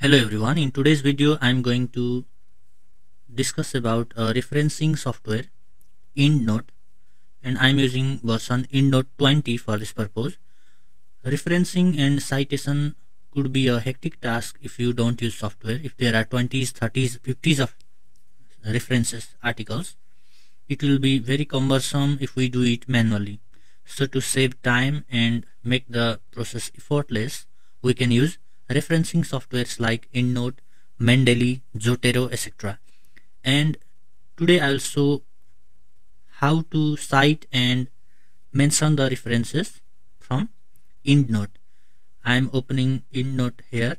Hello everyone, in today's video I'm going to discuss about referencing software Endnote, and I'm using version Endnote 20 for this purpose. Referencing and citation could be a hectic task if you don't use software. If there are 20s, 30s, 50s of references articles, it will be very cumbersome if we do it manually. So to save time and make the process effortless, we can use referencing softwares like Endnote, Mendeley, Zotero, etc. And today I will show how to cite and mention the references from Endnote. I am opening Endnote here,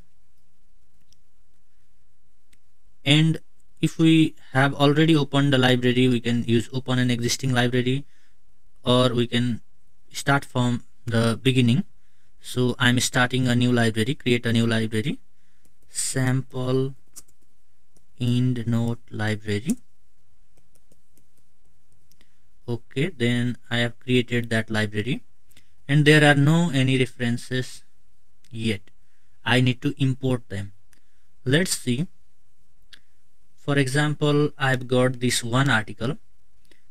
and if we have already opened the library, we can use open an existing library, or we can start from the beginning. So I'm starting a new library, create a new library, sample Endnote library. Okay, then I have created that library, and there are no any references yet. I need to import them. Let's see. For example, I've got this one article,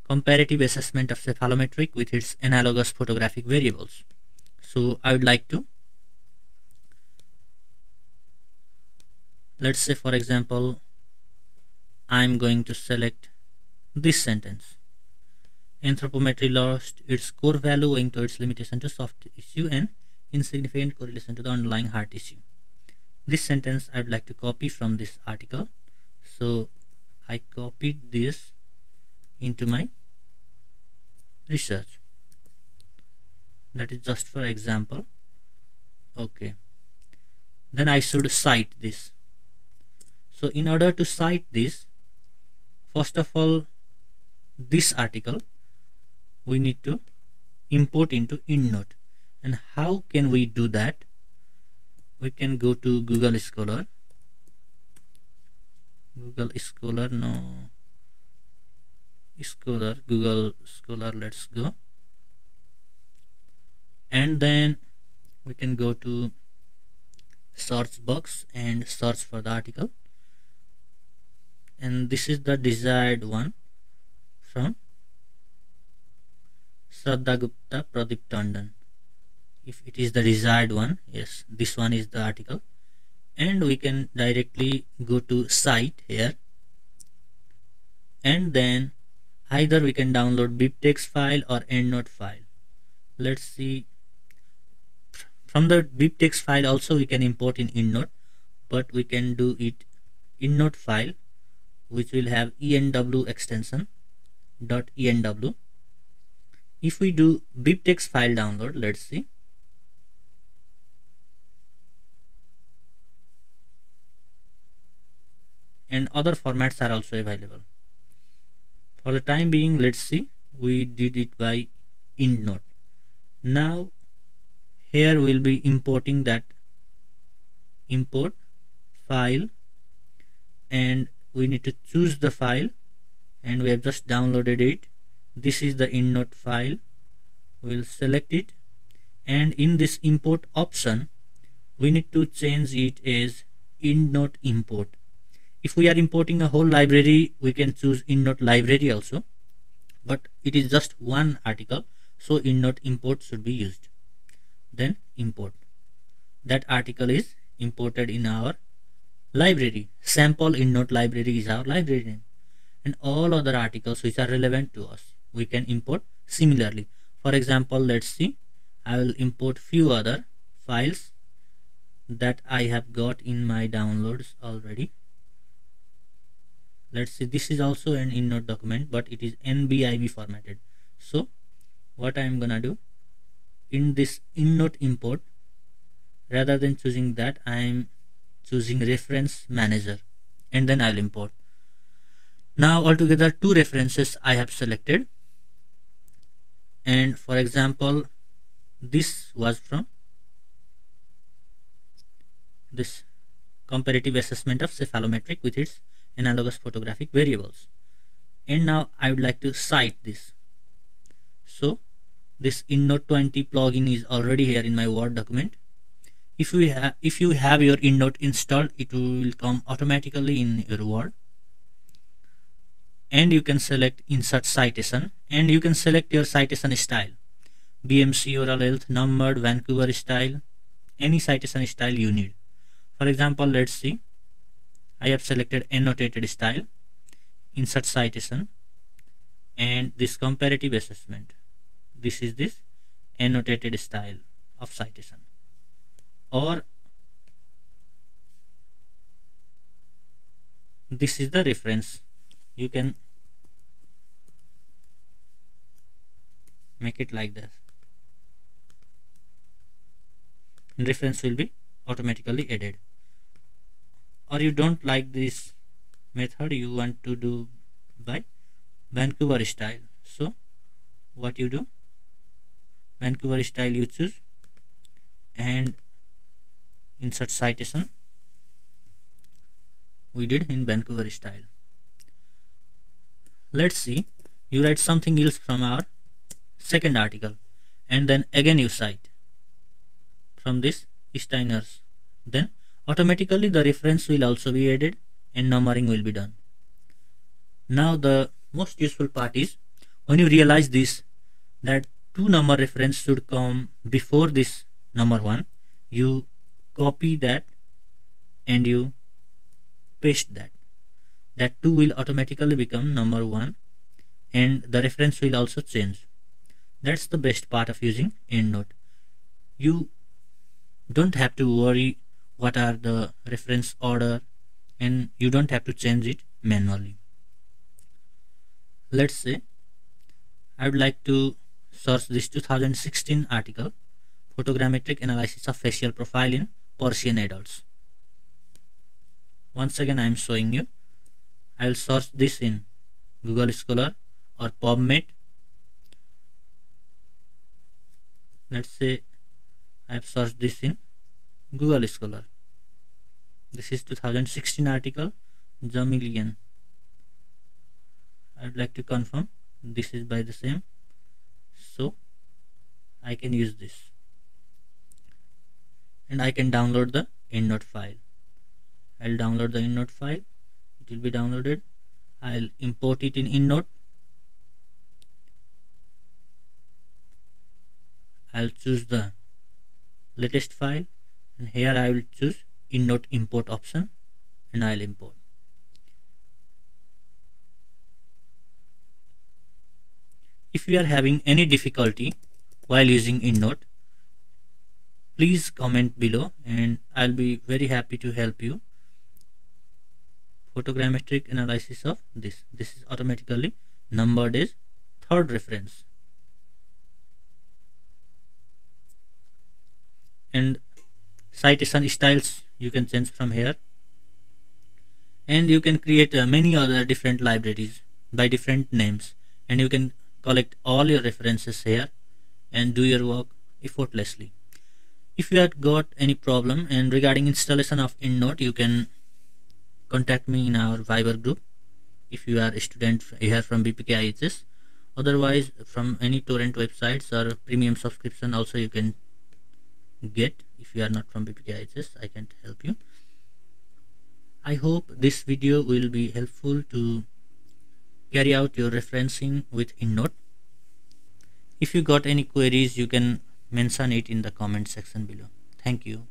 comparative assessment of cephalometric with its analogous photographic variables. So I would like to, let's say for example, I'm going to select this sentence. Anthropometry lost its core value owing to its limitation to soft tissue and insignificant correlation to the underlying hard tissue. This sentence I would like to copy from this article. So I copied this into my research. That is just for example. Okay. Then I should cite this. So in order to cite this, first of all, this article we need to import into Endnote. And how can we do that? We can go to Google Scholar. Google Scholar, let's go. And then we can go to search box and search for the article. And this is the desired one from Shraddha Gupta, Pradeep Tandon. If it is the desired one, yes, this one is the article. And we can directly go to cite here, and then either we can download bibtext file or Endnote file. Let's see. From the bibtext file also we can import in Endnote, but we can do it Endnote file, which will have enw extension .enw. If we do bibtext file download, let's see. And other formats are also available. For the time being, let's see, we did it by Endnote. Now here we'll be importing that import file, and we need to choose the file, and we have just downloaded it. This is the Endnote file. We'll select it, and in this import option we need to change it as Endnote import. If we are importing a whole library, we can choose Endnote library also, but it is just one article, so Endnote import should be used. Then import. That article is imported in our library. Sample Endnote library is our library name, and all other articles which are relevant to us we can import similarly. For example, let's see, I will import few other files that I have got in my downloads already. Let's see, this is also an Endnote document, but it is NBIB formatted. So what I am gonna do, in this Endnote import, rather than choosing that, I am choosing reference manager, and then I'll import. Now altogether 2 references I have selected, and for example, this was from this comparative assessment of cephalometric with its analogous photographic variables, and now I would like to cite this. So this Endnote 20 plugin is already here in my Word document, If you have your Endnote installed, it will come automatically in your Word, and you can select insert citation, and you can select your citation style: BMC, oral health, numbered, Vancouver style, any citation style you need. For example, let's see, I have selected annotated style, insert citation, and this comparative assessment. This is this annotated style of citation, or this is the reference. You can make it like this. Reference will be automatically added. Or you don't like this method, you want to do by Vancouver style. So what you do, Vancouver style you choose and insert citation. We did in Vancouver style. Let's see, you write something else from our second article, and then again you cite from this Steiner's. Then automatically the reference will also be added and numbering will be done. Now the most useful part is when you realize this, that two number reference should come before this number one, you copy that and you paste that. That 2 will automatically become number 1 and the reference will also change. That's the best part of using Endnote. You don't have to worry what are the reference order, and you don't have to change it manually. Let's say I would like to search this 2016 article, photogrammetric analysis of facial profile in Persian adults. Once again I am showing you. I will search this in Google Scholar or PubMed. Let's say I have searched this in Google Scholar. This is 2016 article, Jamilian. I would like to confirm this is by the same, so I can use this and I can download the Endnote file. I'll download the Endnote file. It will be downloaded. I'll import it in Endnote. I'll choose the latest file, and here I will choose Endnote import option and I'll import. If you are having any difficulty while using Endnote, please comment below and I'll be very happy to help you. Photogrammetric analysis of this. This is automatically numbered as third reference. And citation styles you can change from here, and you can create many other different libraries by different names, and you can collect all your references here and do your work effortlessly. If you have got any problem and regarding installation of Endnote, you can contact me in our Viber group if you are a student here from BPK-IHS. Otherwise, from any torrent websites or premium subscription also you can get. If you are not from BPK-IHS, I can't help you. I hope this video will be helpful to carry out your referencing with Endnote. If you got any queries, you can mention it in the comment section below. Thank you.